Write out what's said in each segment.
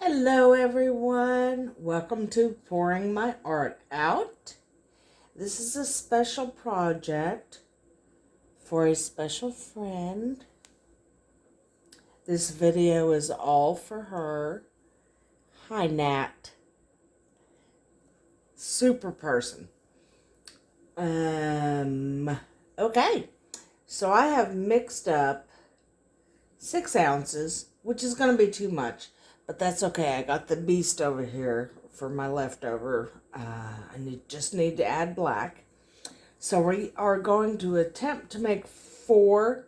Hello everyone, welcome to Pouring My Art Out. This is a special project for a special friend. This video is all for her. Hi Nat, super person. Okay, so I have mixed up 6 ounces, which is going to be too much, but that's okay. I got the beast over here for my leftover. I just need to add black. So we are going to attempt to make 4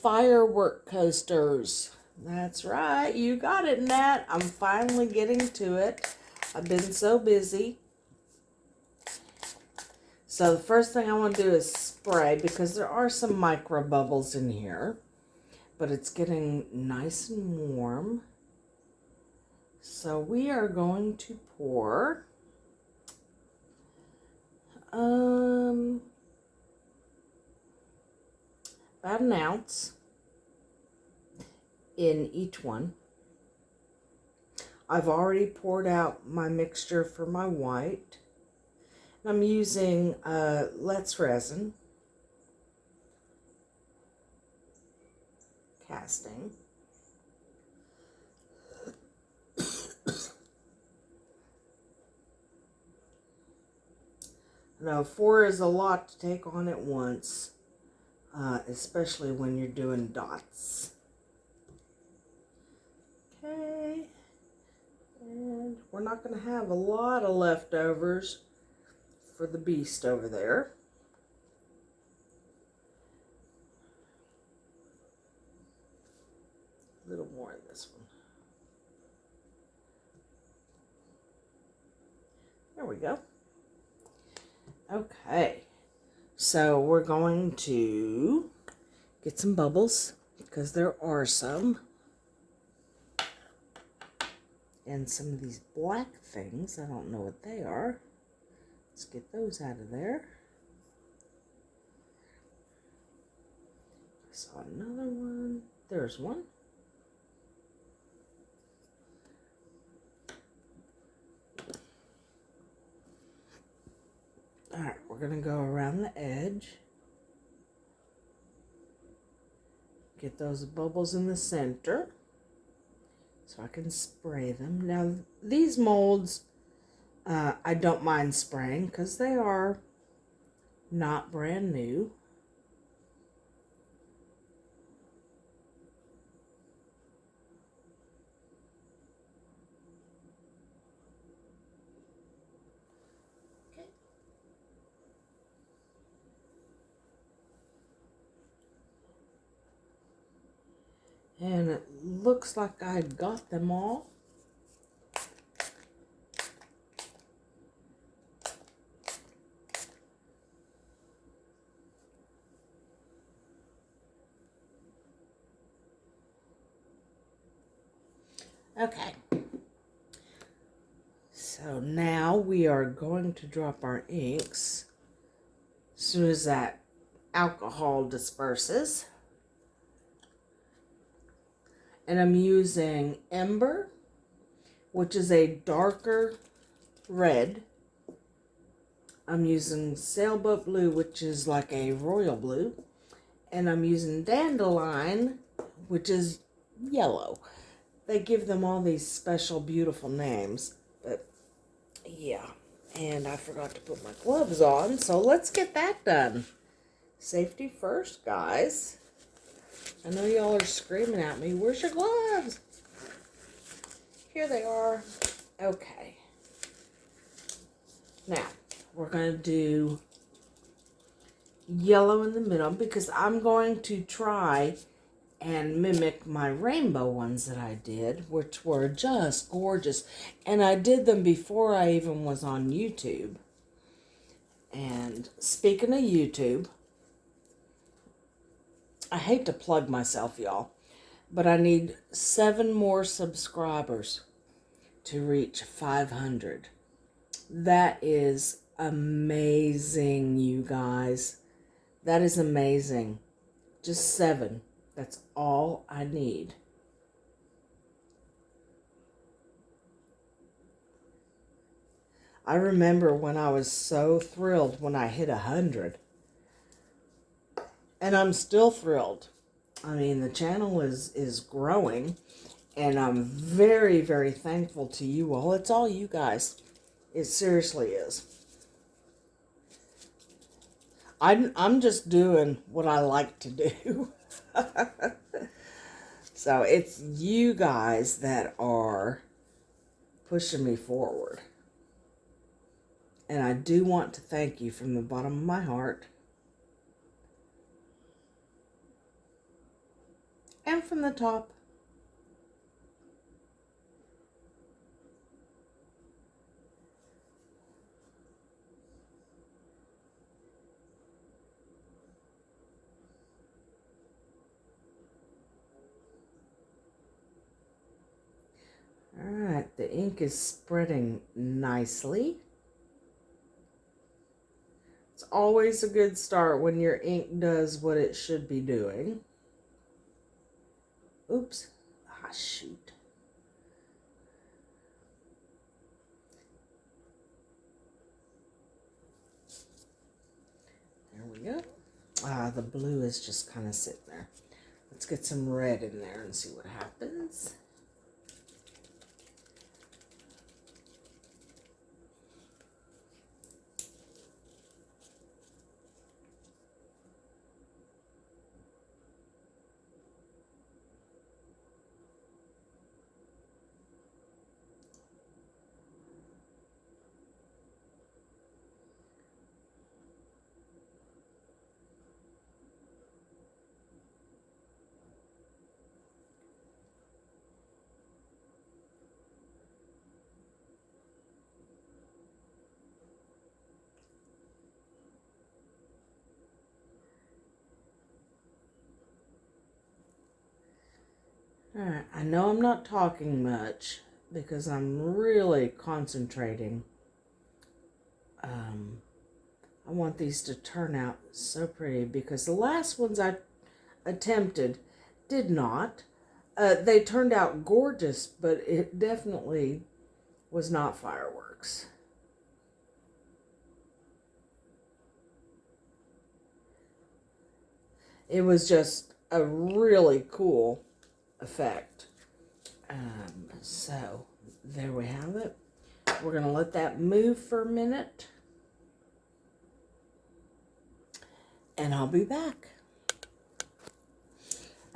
firework coasters. That's right, you got it, Nat. I'm finally getting to it. I've been so busy. So the first thing I want to do is spray, because there are some micro bubbles in here. But it's getting nice and warm. So we are going to pour about an ounce in each one. I've already poured out my mixture for my white. I'm using Let's Resin casting. Now 4 is a lot to take on at once, especially when you're doing dots. Okay, and we're not going to have a lot of leftovers for the beast over there. A little more in this one. There we go. Okay, so we're going to get some bubbles, because there are some. And some of these black things, I don't know what they are. Let's get those out of there. I saw another one. There's one. Alright, we're going to go around the edge. Get those bubbles in the center, so I can spray them. Now, these molds, I don't mind spraying, because they are not brand new. And it looks like I got them all. Okay. So now we are going to drop our inks as soon as that alcohol disperses. And I'm using Ember, which is a darker red. I'm using Sailboat Blue, which is like a royal blue. And I'm using Dandelion, which is yellow. They give them all these special, beautiful names. But, yeah. And I forgot to put my gloves on, so let's get that done. Safety first, guys. I know y'all are screaming at me, where's your gloves? Here they are. Okay. Now, we're going to do yellow in the middle, because I'm going to try and mimic my rainbow ones that I did, which were just gorgeous. And I did them before I even was on YouTube. And speaking of YouTube, I hate to plug myself, y'all, but I need 7 more subscribers to reach 500. That is amazing, you guys. That is amazing. Just 7. That's all I need. I remember when I was so thrilled when I hit 100. And I'm still thrilled. I mean, the channel is growing, and I'm very, very thankful to you all. It's all you guys. It seriously is. I'm just doing what I like to do. So it's you guys that are pushing me forward. And I do want to thank you from the bottom of my heart. And from the top. Alright, the ink is spreading nicely. It's always a good start when your ink does what it should be doing. Oops. Ah, shoot. There we go. Ah, the blue is just kind of sitting there. Let's get some red in there and see what happens. Alright, I know I'm not talking much because I'm really concentrating. I want these to turn out so pretty because the last ones I attempted did not. They turned out gorgeous, but it definitely was not fireworks. It was just a really cool effect. So there we have it. We're going to let that move for a minute. And I'll be back.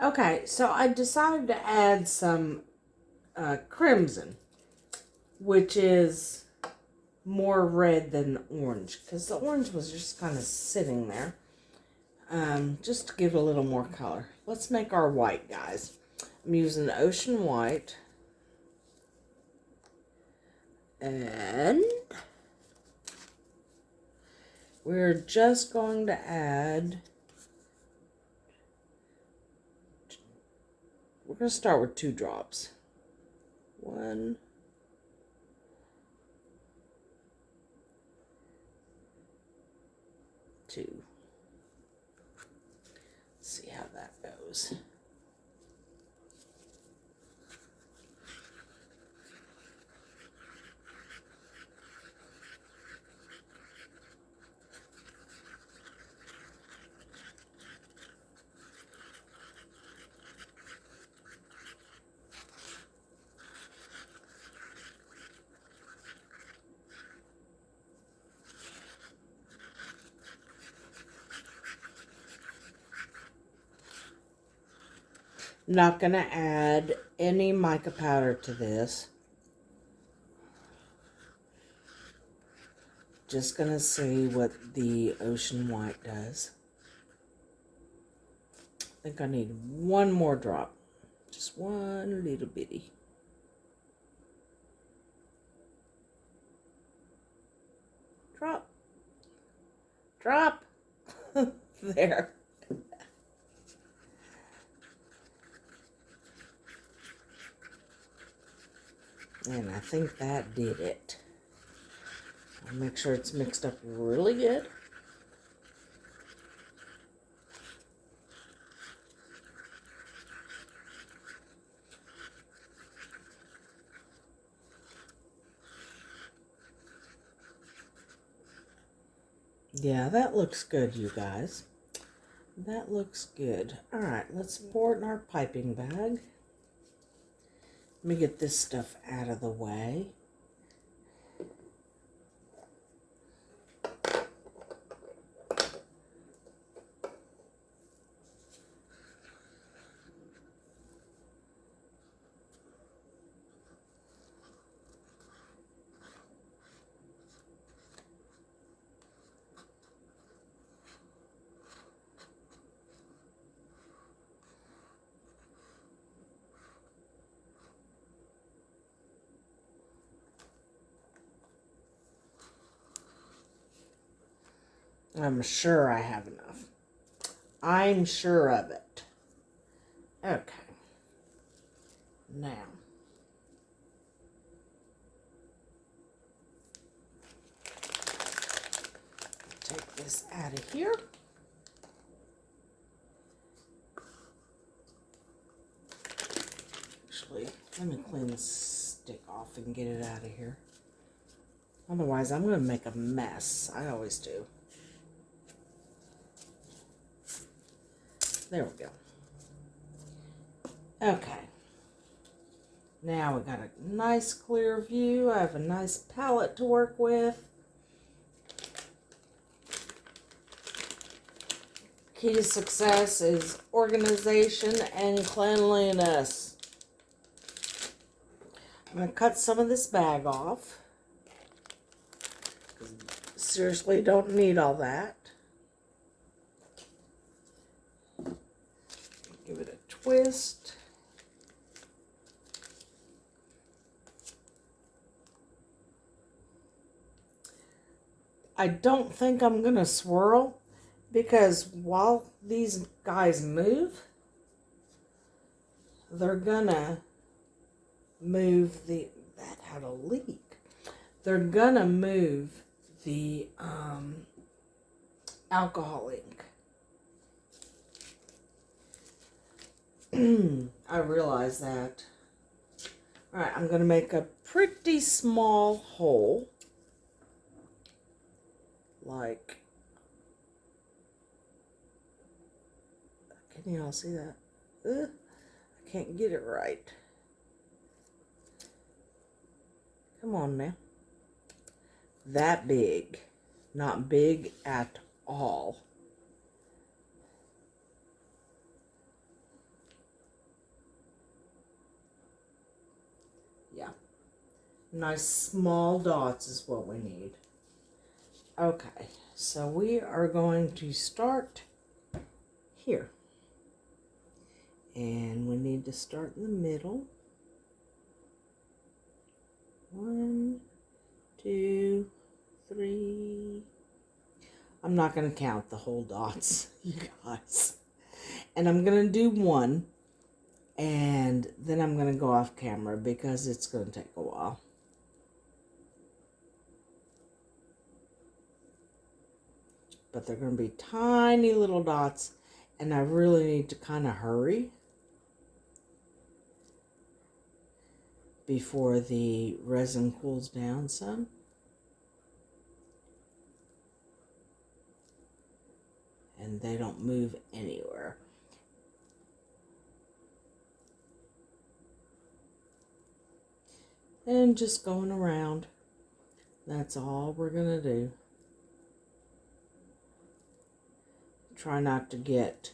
Okay, so I decided to add some crimson, which is more red than orange, because the orange was just kind of sitting there. Just to give it a little more color. Let's make our white, guys. I'm using Ocean White. And we're just going to add, we're going to start with 2 drops. 1, 2. See how that goes. Not going to add any mica powder to this. Just going to see what the Ocean White does. I think I need 1 more drop. Just 1 little bitty. Drop. Drop. There. And I think that did it. I'll make sure it's mixed up really good. Yeah, that looks good, you guys. That looks good. All right, let's pour it in our piping bag. Let me get this stuff out of the way. I'm sure I have enough. I'm sure of it. Okay. Now, take this out of here. Actually, let me clean the stick off and get it out of here. Otherwise, I'm going to make a mess. I always do. There we go. Okay. Now we got a nice clear view. I have a nice palette to work with. Key to success is organization and cleanliness. I'm going to cut some of this bag off. Seriously, don't need all that. Give it a twist. I don't think I'm going to swirl because while these guys move, they're going to move that had a leak. They're going to move the alcohol ink. I realize that. All right, I'm going to make a pretty small hole. Like, can you all see that? I can't get it right. Come on now. That big. Not big at all. Yeah. Nice small dots is what we need. Okay, so we are going to start here. And we need to start in the middle. 1, 2, 3. I'm not going to count the whole dots, you guys. And I'm going to do one. And then I'm going to go off camera because it's going to take a while. But they're going to be tiny little dots. And I really need to kind of hurry before the resin cools down some. And they don't move anywhere. And just going around. That's all we're going to do. Try not to get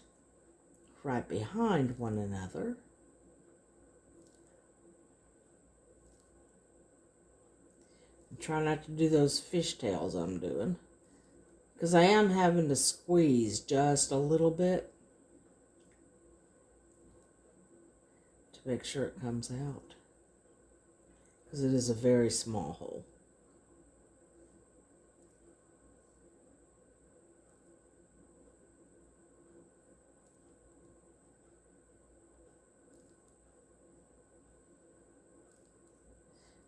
right behind one another. Try not to do those fishtails I'm doing. Because I am having to squeeze just a little bit to make sure it comes out. Because it is a very small hole.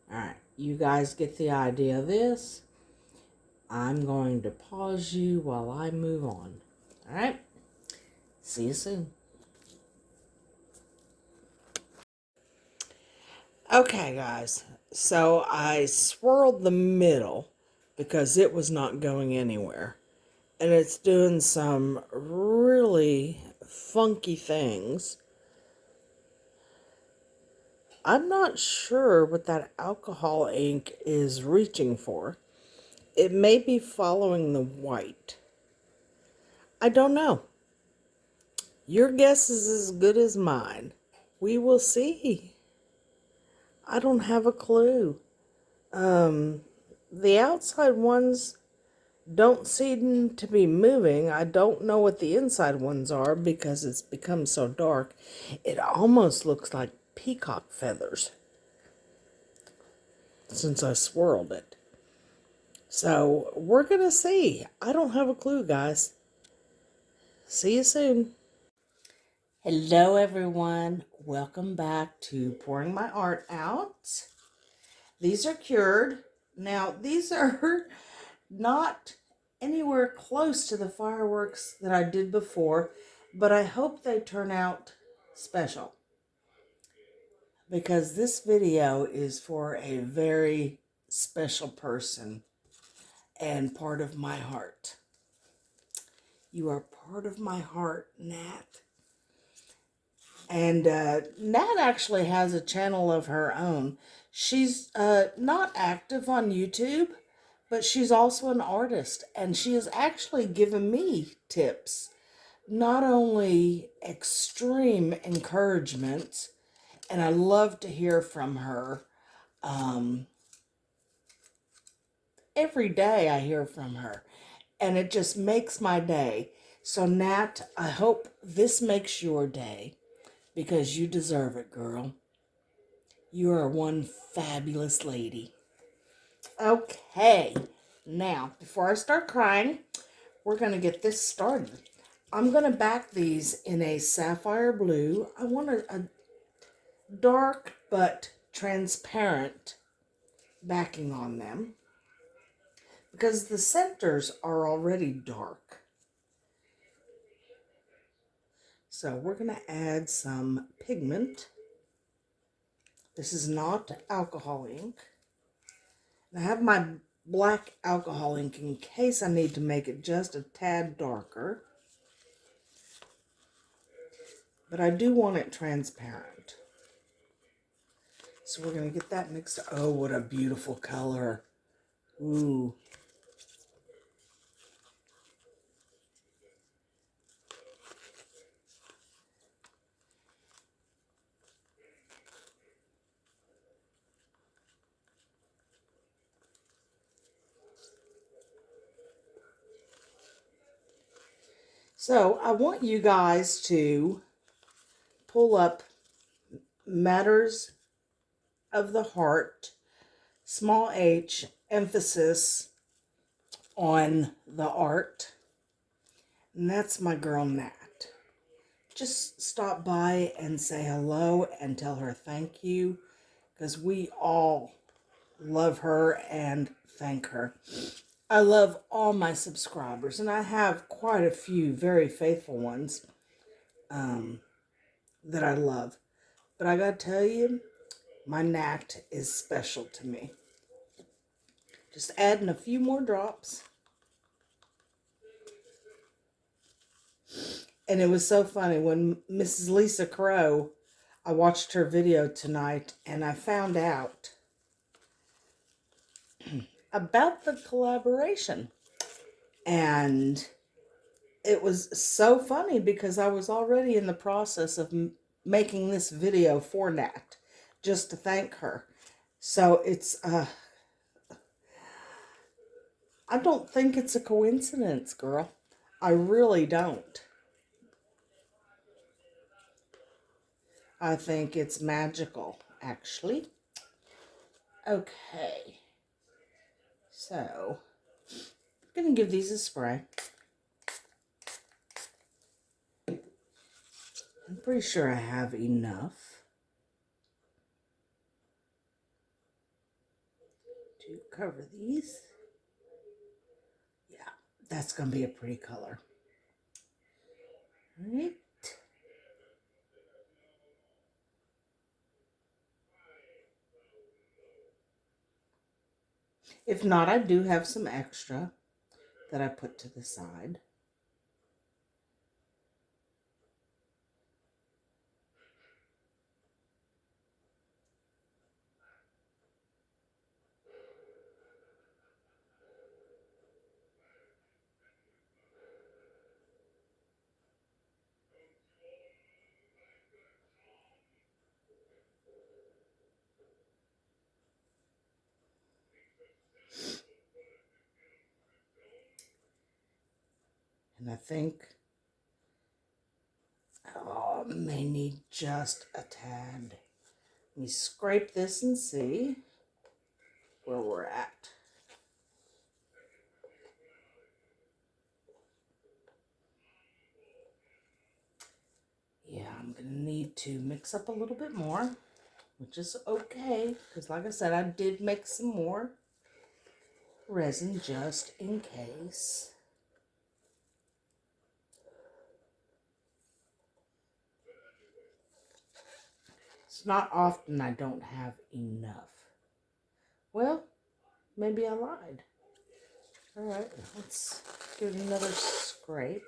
Alright, you guys get the idea of this. I'm going to pause you while I move on. Alright, see you soon. Okay, guys, so I swirled the middle because it was not going anywhere. and it's doing some really funky things. I'm not sure what that alcohol ink is reaching for. It may be following the white. I don't know. Your guess is as good as mine. We will see. I don't have a clue. The outside ones don't seem to be moving. I don't know what the inside ones are because it's become so dark. It almost looks like peacock feathers since I swirled it. So we're going to see. I don't have a clue, guys. See you soon. Hello, everyone. Welcome back to Pouring My Art Out. These are cured. Now, these are not anywhere close to the fireworks that I did before, but I hope they turn out special because this video is for a very special person and part of my heart. You are part of my heart, Nat. And Nat actually has a channel of her own. She's not active on YouTube, but she's also an artist, and she has actually given me tips, not only extreme encouragement, and I love to hear from her. Every day I hear from her, and it just makes my day. So Nat, I hope this makes your day because you deserve it, girl. You are one fabulous lady. Okay, now, before I start crying, we're going to get this started. I'm going to back these in a sapphire blue. I want a dark but transparent backing on them because the centers are already dark. So we're going to add some pigment. This is not alcohol ink. I have my black alcohol ink in case I need to make it just a tad darker. But I do want it transparent. So we're going to get that mixed. Oh, what a beautiful color. Ooh. So I want you guys to pull up Matters of the Heart, small h, emphasis on the art. And that's my girl Nat. Just stop by and say hello and tell her thank you because we all love her and thank her. I love all my subscribers, and I have quite a few very faithful ones that I love. But I gotta tell you, my Nat is special to me. Just adding a few more drops. And it was so funny when Mrs. Lisa Crow, I watched her video tonight and I found out about the collaboration. And it was so funny because I was already in the process of making this video for Nat just to thank her. So it's, I don't think it's a coincidence, girl. I really don't. I think it's magical, actually. Okay. So, I'm going to give these a spray. I'm pretty sure I have enough to cover these. Yeah, that's going to be a pretty color. All right. If not, I do have some extra. that I put to the side. And I think, oh, I may need just a tad. Let me scrape this and see where we're at. Yeah, I'm going to need to mix up a little bit more, which is okay, because like I said, I did make some more resin just in case. It's not often I don't have enough. Well, maybe I lied. All right, let's give it another scrape.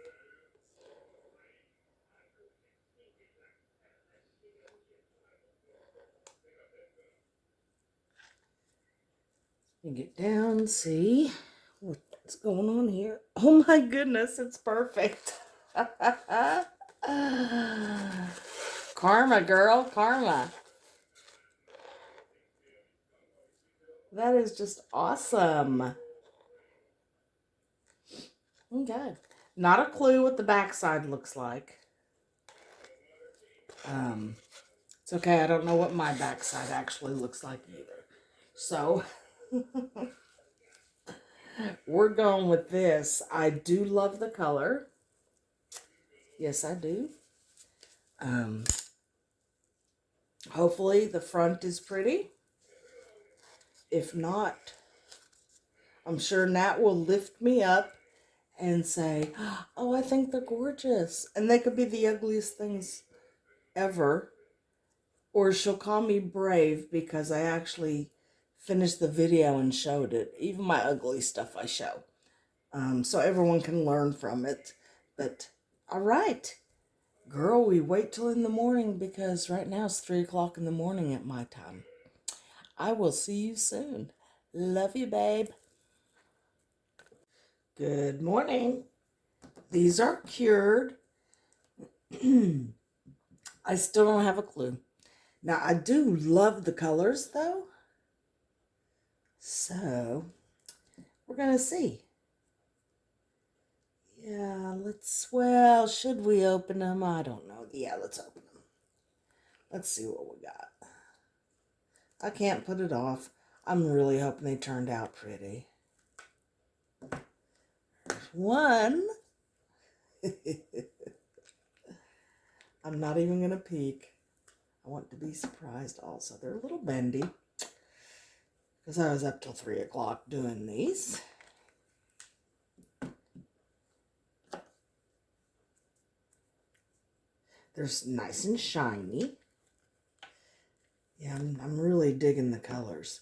And get down, see what's going on here. Oh my goodness, it's perfect. Karma, girl, karma. That is just awesome. Okay. Not a clue what the backside looks like. It's okay, I don't know what my backside actually looks like either. So, we're going with this. I do love the color. Yes, I do. Hopefully the front is pretty. If not, I'm sure Nat will lift me up and say, oh, I think they're gorgeous. And they could be the ugliest things ever. Or she'll call me brave because I actually finished the video and showed it. Even my ugly stuff I show. So everyone can learn from it. But, all right. Girl, we wait till in the morning because right now it's 3 o'clock in the morning at my time. I will see you soon. Love you, babe. Good morning. These are cured. I still don't have a clue. Now, I do love the colors, though. So, we're going to see. Yeah, well, should we open them? I don't know. Yeah, let's open them. Let's see what we got. I can't put it off. I'm really hoping they turned out pretty. There's one. I'm not even going to peek. I want to be surprised also. They're a little bendy because I was up till 3 o'clock doing these. They're nice and shiny. Yeah, I'm really digging the colors.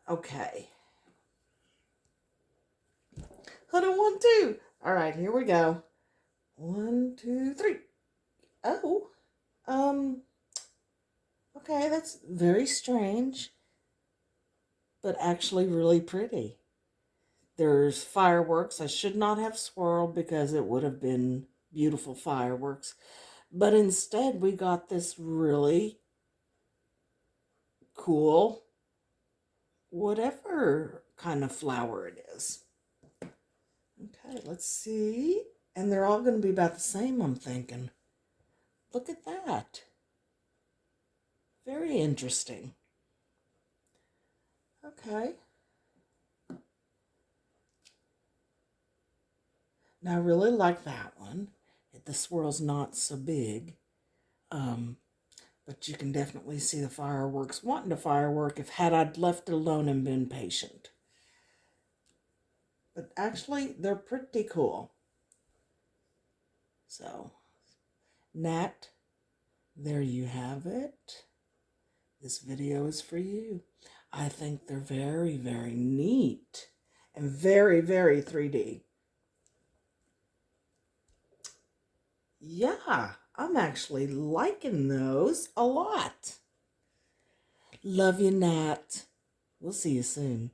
Okay. I don't want to. All right, here we go. 1, 2, 3. Oh. Okay, that's very strange, but actually really pretty. There's fireworks. I should not have swirled because it would have been beautiful fireworks. But instead, we got this really cool, whatever kind of flower it is. Okay, let's see. And they're all going to be about the same, I'm thinking. Look at that. Very interesting. Okay. Now, I really like that one. The swirl's not so big. But you can definitely see the fireworks wanting to firework if I'd left it alone and been patient. But actually, they're pretty cool. So, Nat, there you have it. This video is for you. I think they're very, very neat and very, very 3D. Yeah, I'm actually liking those a lot. Love you, Nat. We'll see you soon.